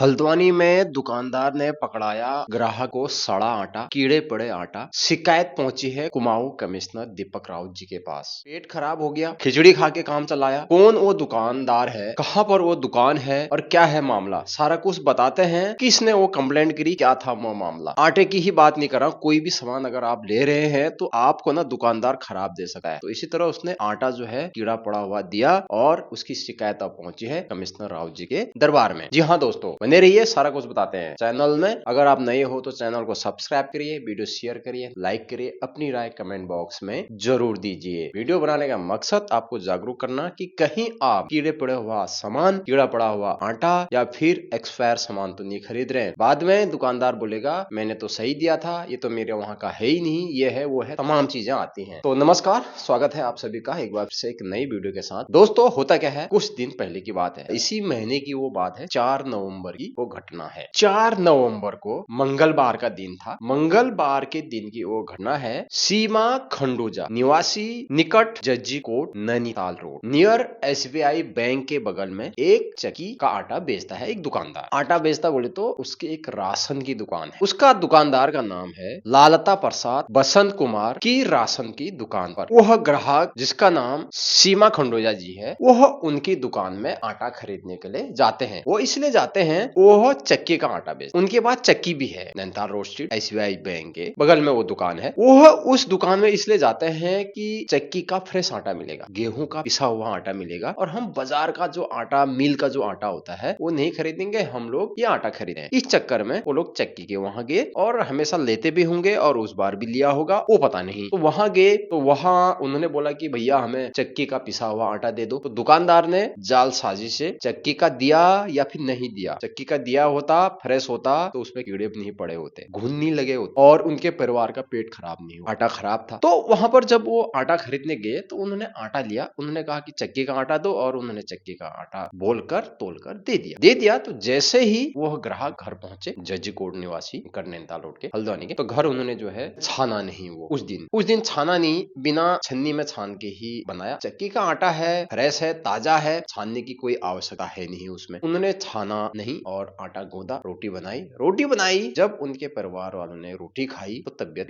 हल्द्वानी में दुकानदार ने पकड़ाया ग्राहक को सड़ा आटा, कीड़े पड़े आटा। शिकायत पहुंची है कुमाऊं कमिश्नर दीपक राउत जी के पास। पेट खराब हो गया, खिचड़ी खा के काम चलाया। कौन वो दुकानदार है, कहां पर वो दुकान है और क्या है मामला, सारा कुछ बताते हैं। किसने वो कंप्लेंट करी, क्या था वो मामला। आटे की ही बात नहीं कर रहा, कोई भी सामान अगर आप ले रहे हैं तो आपको ना दुकानदार खराब दे सकता है। तो इसी तरह उसने आटा जो है कीड़ा पड़ा हुआ दिया और उसकी शिकायत अब पहुंची है कमिश्नर राउत जी के दरबार में। जी हाँ दोस्तों, बने रहिए, सारा कुछ बताते हैं चैनल में। अगर आप नए हो तो चैनल को सब्सक्राइब करिए, वीडियो शेयर करिए, लाइक करिए, अपनी राय कमेंट बॉक्स में जरूर दीजिए। वीडियो बनाने का मकसद आपको जागरूक करना कि कहीं आप कीड़े पड़े हुआ सामान, कीड़ा पड़ा हुआ आटा या फिर एक्सपायर सामान तो नहीं खरीद रहे हैं। बाद में दुकानदार बोलेगा मैंने तो सही दिया था, ये तो मेरे वहां का है ही नहीं, ये है वो है, तमाम चीजें आती हैं। तो नमस्कार, स्वागत है आप सभी का एक बार से एक नई वीडियो के साथ। दोस्तों होता क्या है, कुछ दिन पहले की बात है, इसी महीने की वो बात है, 4 नवंबर की वो घटना है। 4 नवंबर को मंगलवार का दिन था। मंगलवार के दिन की वो घटना है। सीमा खंडूजा निवासी निकट Jajji Kot Nainital road near SBI bank के बगल में एक चक्की का आटा बेचता है एक दुकानदार। आटा बेचता बोले तो उसकी एक राशन की दुकान है। उसका दुकानदार का नाम है लालता प्रसाद बसंत कुमार की राशन की दुकान पर वह ग्राहक जिसका नाम सीमा खंडूजा जी है, वह उनकी दुकान में आटा खरीदने के लिए जाते हैं। वो इसलिए जाते हैं, वो चक्की का आटा बेचते, उनके पास चक्की भी है। Nainital road street SBI bank के बगल में वो दुकान है। वो उस दुकान में इसलिए जाते हैं कि चक्की का फ्रेश आटा मिलेगा, गेहूं का पिसा हुआ आटा मिलेगा, और हम बाजार का जो आटा, मिल का जो आटा होता है वो नहीं खरीदेंगे, हम लोग ये आटा खरीदें। इस चक्कर में वो लोग चक्की के वहां गए और हमेशा लेते भी होंगे और उस बार भी लिया होगा, वो पता नहीं। तो वहां गए तो वहां उन्होंने बोला कि भैया हमें चक्की का पिसा हुआ आटा दे दो। तो दुकानदार ने जालसाजी से चक्की का दिया या फिर नहीं दिया। चक्की का दिया होता, फ्रेश होता तो उसमें कीड़े भी नहीं पड़े होते, घुन नहीं लगे होते और उनके परिवार का पेट खराब नहीं हुआ। आटा खराब था। तो वहां पर जब वो आटा खरीदने गए तो उन्होंने आटा लिया, उन्होंने कहा कि चक्की का आटा दो, और उन्होंने चक्की का आटा बोलकर तोलकर दे दिया। तो जैसे ही वह ग्राहक घर पहुंचे, जज्जी कोट निवासी नैनीताल रोड के हल्द्वानी के, तो घर उन्होंने जो है छाना नहीं। वो उस दिन छाना नहीं, बिना छन्नी में छान के ही बनाया। चक्की का आटा है, फ्रेश है, ताजा है, छानने की कोई आवश्यकता है नहीं उसमें। उन्होंने छाना नहीं और आटा गूंदा, रोटी बनाई। जब उनके परिवार वालों ने रोटी खाई तो तबियत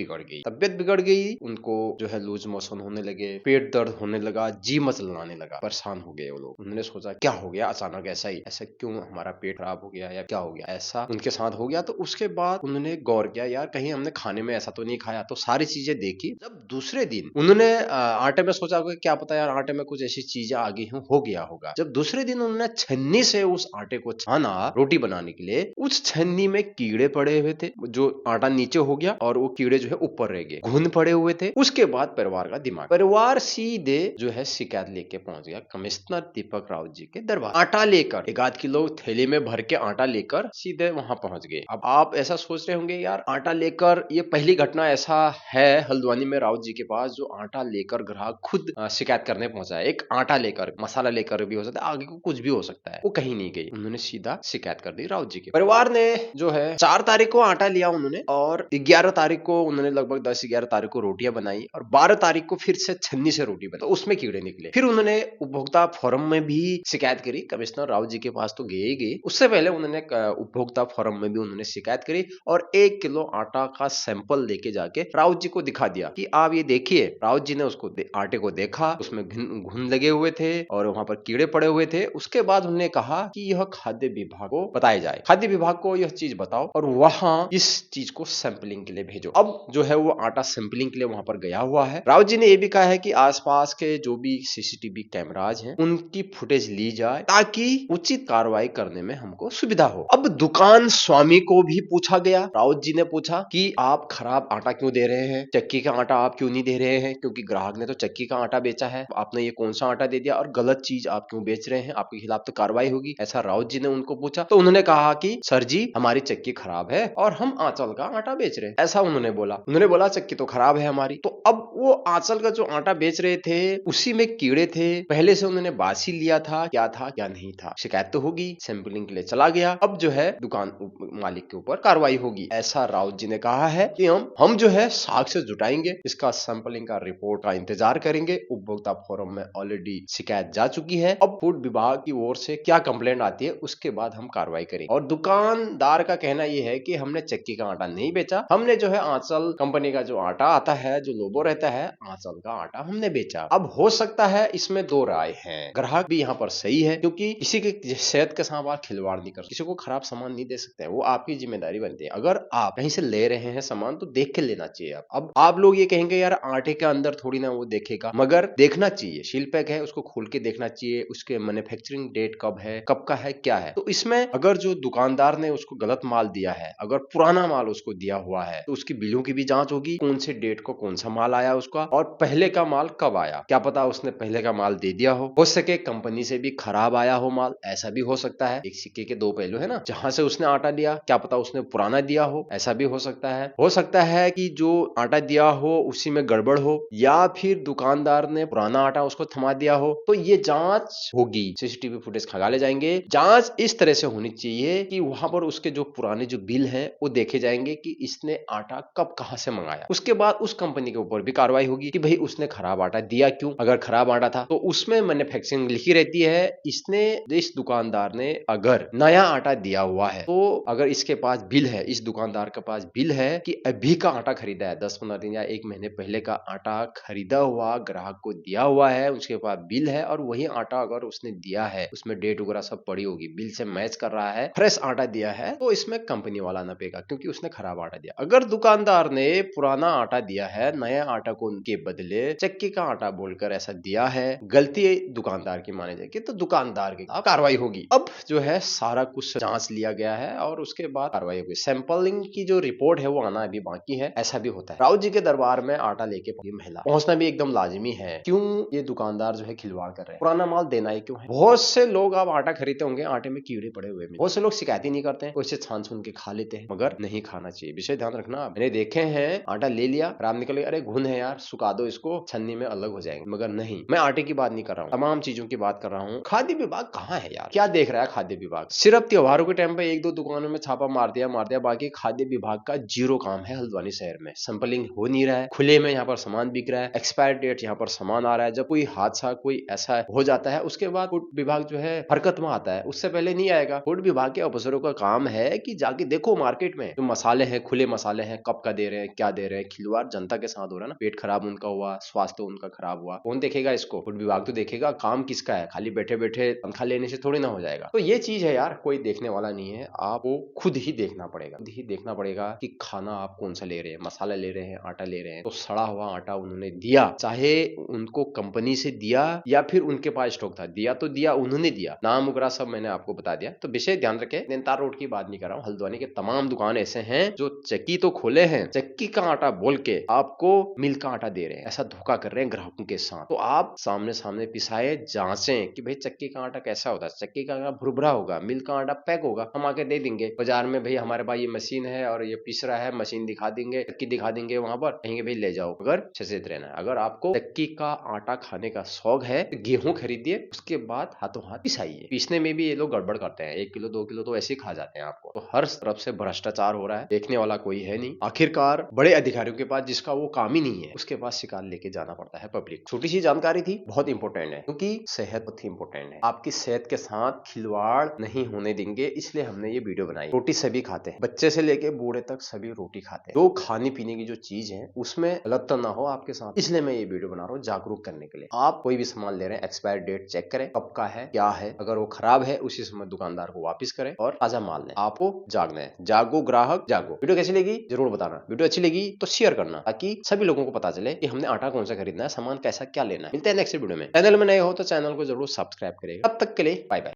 बिगड़ गई। उनको जो है लूज मोशन होने लगे, पेट दर्द होने लगा, जी मचलाने लगा, परेशान हो गए वो लोग। उन्होंने सोचा क्या हो गया अचानक, ऐसा क्यों, हमारा पेट खराब हो गया या क्या हो गया, ऐसा उनके साथ हो गया। तो उसके बाद उन्होंने गौर किया, यार कहीं हमने खाने में ऐसा तो नहीं खाया। तो सारी चीजें देखी। जब दूसरे दिन उन्होंने आटे में सोचा होगा, क्या पता यार आटे में कुछ ऐसी चीजें आ गई हो गया होगा। जब दूसरे दिन उन्होंने छन्नी से उस आटे को छाना रोटी बनाने के लिए, उस छन्नी में कीड़े पड़े हुए थे। जो आटा नीचे हो गया और वो कीड़े जो है ऊपर रह गए, घुन पड़े हुए थे। उसके बाद परिवार सीधे जो है शिकायत लेके पहुंच गया कमिश्नर दीपक राउत जी के दरबार। आटा लेकर, 1 आध किलो थैली में भर के आटा लेकर सीधे वहां पहुंच गए। अब आप ऐसा सोच रहे होंगे, यार आटा लेकर, ये पहली घटना ऐसा है हल्द्वानी में राउत जी के पास जो आटा लेकर ग्राहक खुद शिकायत करने पहुंचा है। एक आटा लेकर, मसाला लेकर भी हो सकता है, आगे को कुछ भी हो सकता है। वो कहीं नहीं गई, उन्होंने सीधा शिकायत कर दी राउत जी के। परिवार ने जो है 4 तारीख को आटा लिया उन्होंने, और 11 तारीख को उन्होंने लगभग 10-11 तारीख को रोटियां बनाई, और 12 तारीख को फिर से छन्नी से रोटी बनाई, तो उसमें कीड़े निकले। फिर उन्होंने उपभोक्ता फोरम में भी शिकायत करी। कमिश्नर राउत जी के पास तो गए, उससे पहले उन्होंने उपभोक्ता फोरम में भी उन्होंने शिकायत करी और 1 किलो आटा का सैंपल लेके जाके राउत जी को दिखा दिया कि आप ये देखिए। राउत जी ने उसको आटे को देखा, उसमें घुन लगे हुए थे और वहां पर कीड़े पड़े हुए थे। उसके बाद उन्होंने कहा कि यह खाद्य विभाग को बताया जाए, खाद्य विभाग को यह चीज बताओ और वहां इस चीज को सैंपलिंग के लिए भेजो। अब जो है वो आटा सैंपलिंग के लिए वहां पर गया हुआ है। राउत जी ने यह भी कहा है कि आसपास के जो भी CCTV कैमराज हैं उनकी फुटेज ली जाए ताकि उचित कार्रवाई करने में हमको सुविधा हो। अब दुकान स्वामी को भी पूछा गया, राउत जी ने पूछा कि आप खराब आटा क्यों दे रहे हैं, चक्की का आटा आप क्यों नहीं दे रहे हैं, क्योंकि ग्राहक ने तो चक्की का आटा बेचा है, आपने ये कौन सा आटा दे दिया और गलत चीज आप क्यों बेच रहे हैं, आपके खिलाफ तो कार्रवाई होगी, ऐसा राउत जी ने उनको पूछा। तो उन्होंने कहा कि सर जी हमारी चक्की खराब है और हम आंचल का आटा बेच रहे हैं, ऐसा उन्होंने बोला चक्की तो खराब है हमारी। तो अब वो आंचल का जो आटा बेच रहे थे उसी में कीड़े थे, पहले से उन्होंने बासी लिया था क्या नहीं था। शिकायत तो होगी, सैंपलिंग के लिए चला गया, अब जो है दुकान मालिक के ऊपर कार्रवाई होगी, ऐसा राउत जी ने कहा है कि हम जो है साक्ष्य जुटाएंगे, इसका सैंपलिंग का रिपोर्ट का इंतजार करेंगे। उपभोक्ता फोरम में ऑलरेडी शिकायत जा चुकी है, अब फूड विभाग की ओर से क्या कंप्लेंट आती है उसके बाद हम कार्रवाई करी। और दुकानदार का कहना यह है कि हमने चक्की का आटा नहीं बेचा, हमने जो है आंचल कंपनी का जो आटा आता है, जो लोगो रहता है, आंचल का आटा हमने बेचा। अब हो सकता है इसमें दो राय है, ग्राहक भी यहाँ पर सही है, क्योंकि किसी के सेहत के साथ आप खिलवाड़ नहीं कर सकते, किसी को खराब सामान नहीं दे सकते हैं, वो आपकी जिम्मेदारी बनती है। अगर आप कहीं से ले रहे हैं सामान तो देख के लेना चाहिए। अब आप लोग ये कहेंगे यार आटे के अंदर थोड़ी ना वो देखेगा, मगर देखना चाहिए, सील पैक है उसको खोल के देखना चाहिए, उसके मैन्युफैक्चरिंग डेट कब है, कब का है, क्या है। तो इसमें अगर जो दुकानदार ने उसको गलत माल दिया है, अगर पुराना माल उसको दिया हुआ है, तो उसकी बिलों की भी जांच होगी, कौन से डेट को कौन सा माल आया उसका, और पहले का माल कब आया। क्या पता उसने पहले का माल दे दिया हो सके कंपनी से भी खराब आया हो माल, ऐसा भी हो सकता है। एक सिक्के के दो पहलू है ना, जहां से उसने आटा लिया क्या पता उसने पुराना दिया हो, ऐसा भी हो सकता है। हो सकता है कि जो आटा दिया हो उसी में गड़बड़ हो, या फिर दुकानदार ने पुराना आटा उसको थमा दिया हो। तो ये जांच होगी, सीसीटीवी फुटेज खंगाले जाएंगे। जांच इस तरह से होनी चाहिए कि वहां पर उसके जो पुराने जो बिल है वो देखे जाएंगे कि इसने आटा कब कहां से मंगाया। उसके बाद उस कंपनी के ऊपर भी कार्रवाई होगी कि भाई उसने खराब आटा दिया क्यों। अगर खराब आटा था तो उसमें मैन्युफैक्चरिंग लिखी रहती है, इसने इस दुकानदार ने अगर नया आटा दिया हुआ है तो अगर इसके पास बिल है, इस दुकानदार के पास बिल है कि अभी का आटा खरीदा है, 10-15 दिन या 1 महीने पहले का आटा खरीदा हुआ ग्राहक को दिया हुआ है, उसके पास बिल है, और वही आटा अगर उसने दिया है उसमें डेट वगैरह सब पड़ी होगी, बिल से मैच कर रहा है, फ्रेश आटा दिया है, तो इसमें कंपनी वाला ना पेगा क्योंकि उसने खराब आटा दिया। अगर दुकानदार ने पुराना आटा दिया है, नया आटा को उनके बदले चक्की का आटा बोलकर ऐसा दिया है, गलती दुकानदार की माने जाएगी तो दुकानदार की कार्रवाई होगी। अब जो है सारा कुछ जांच लिया गया है और उसके बाद कार्रवाई होगी। सैंपलिंग की जो रिपोर्ट है वो आना अभी बाकी है। ऐसा भी होता है, राउत जी के दरबार में आटा लेके महिला पहुंचना भी एकदम लाजमी है। क्यों ये दुकानदार जो है खिलवाड़ कर रहे हैं, पुराना माल देना ही क्यों है। बहुत से लोग आप आटा खरीदते होंगे, आटे में कीड़े पड़े हुए, बहुत से लोग शिकायत ही नहीं करते हैं, उसे छान छून के खा लेते हैं, मगर नहीं खाना चाहिए। विषय ध्यान रखना। मैंने देखे हैं आटा ले लिया, राम निकले, अरे घुन है यार, सुखा दो इसको, छन्नी में अलग हो जाएंगे, मगर नहीं। मैं आटे की बात नहीं कर रहा हूँ, तमाम चीजों की बात कर रहा हूँ। खाद्य विभाग कहाँ है यार, क्या देख रहा है खाद्य विभाग। सिर्फ त्योहारों के टाइम पे 1-2 दुकानों में छापा मार दिया, बाकी खाद्य विभाग का जीरो काम है हल्द्वानी शहर में। सैंपलिंग हो नहीं रहा है, खुले में यहाँ पर सामान बिक रहा है, एक्सपायर डेट यहाँ पर सामान आ रहा है। जब कोई हादसा कोई ऐसा हो जाता है उसके बाद फूड विभाग जो है हरकत में आता है, उससे पहले नहीं आएगा। फूड विभाग के अफसरों का काम है कि जाके देखो मार्केट में जो मसाले हैं, खुले मसाले हैं, कब का दे रहे हैं, क्या दे रहे हैं। खिलवाड़ जनता के साथ हो रहा है ना, पेट खराब उनका हुआ, स्वास्थ्य उनका खराब हुआ, कौन देखेगा इसको। फूड विभाग तो देखेगा। काम किसका है, खाली बैठे बैठे तनख्वाह लेने से थोड़ी ना हो जाएगा। तो ये चीज है यार, कोई देखने वाला नहीं है, आपको खुद ही देखना पड़ेगा, खुद ही देखना पड़ेगा कि खाना आप कौन सा ले रहे हैं, मसाला ले रहे हैं, आटा ले रहे हैं। तो सड़ा हुआ आटा उन्होंने दिया, चाहे उनको कंपनी से दिया या फिर उनके पास स्टॉक था, दिया तो दिया, उन्होंने दिया, नाम वगैरह सब मैंने आपको बता दिया। तो विषय ध्यान रखें, नैनीताल रोड की बात नहीं कर रहा हूँ, हल्द्वानी के तमाम दुकान ऐसे हैं जो चक्की तो खोले हैं, चक्की का आटा बोल के आपको मिल का आटा दे रहे हैं, ऐसा धोखा कर रहे हैं ग्राहकों के साथ। तो आप सामने सामने पिसाए, जांचें कि भाई चक्की का आटा कैसा होता है, चक्की का आटा भुरभुरा होगा, मिल का आटा पैक होगा, हम आके दे देंगे बाजार में, भाई हमारे पास ये मशीन है और ये पिस रहा है, मशीन दिखा देंगे, चक्की दिखा देंगे, वहां पर कहेंगे भाई ले जाओ। अगर सचेत रहना है, अगर आपको चक्की का आटा खाने का शौक है तो गेहूं खरीदिए, उसके बाद हाथों हाथ पिसाइए। पीसने में भी ये लोग गड़बड़ करते हैं, 1 किलो 2 किलो तो ऐसे ही खा जाते हैं आपको। तो हर तरफ से भ्रष्टाचार हो रहा है, देखने वाला कोई है नहीं। आखिरकार बड़े अधिकारियों के पास जिसका वो काम ही नहीं है, उसके पास शिकार लेके जाना पड़ता है पब्लिक। छोटी सी जानकारी थी, बहुत इंपॉर्टेंट है, क्योंकि सेहत बहुत ही इंपॉर्टेंट है। आपकी सेहत के साथ खिलवाड़ नहीं होने देंगे, इसलिए हमने ये वीडियो बनाई। रोटी सभी खाते हैं, बच्चे से लेके बूढ़े तक सभी रोटी खाते हैं। तो खाने पीने की जो चीज है उसमें गलत तो ना हो आपके साथ, इसलिए मैं ये वीडियो बना रहा हूँ जागरूक करने के लिए। आप कोई भी सामान ले रहे हैं, एक्सपायर डेट चेक करें, कब का है, क्या है। अगर वो खराब है उसी समय दुकानदार को वापस करें और ताजा माल लें। आपको जागना है, जागो ग्राहक जागो। वीडियो कैसी लगी जरूर बताना, वीडियो अच्छी लगी तो शेयर करना, ताकि सभी लोगों को पता चले कि हमने आटा कौन सा खरीदना है, सामान कैसा क्या लेना है। मिलते हैं नेक्स्ट वीडियो में। चैनल में नए हो तो चैनल को जरूर सब्सक्राइब करेगा। तब तक के लिए बाय बाय।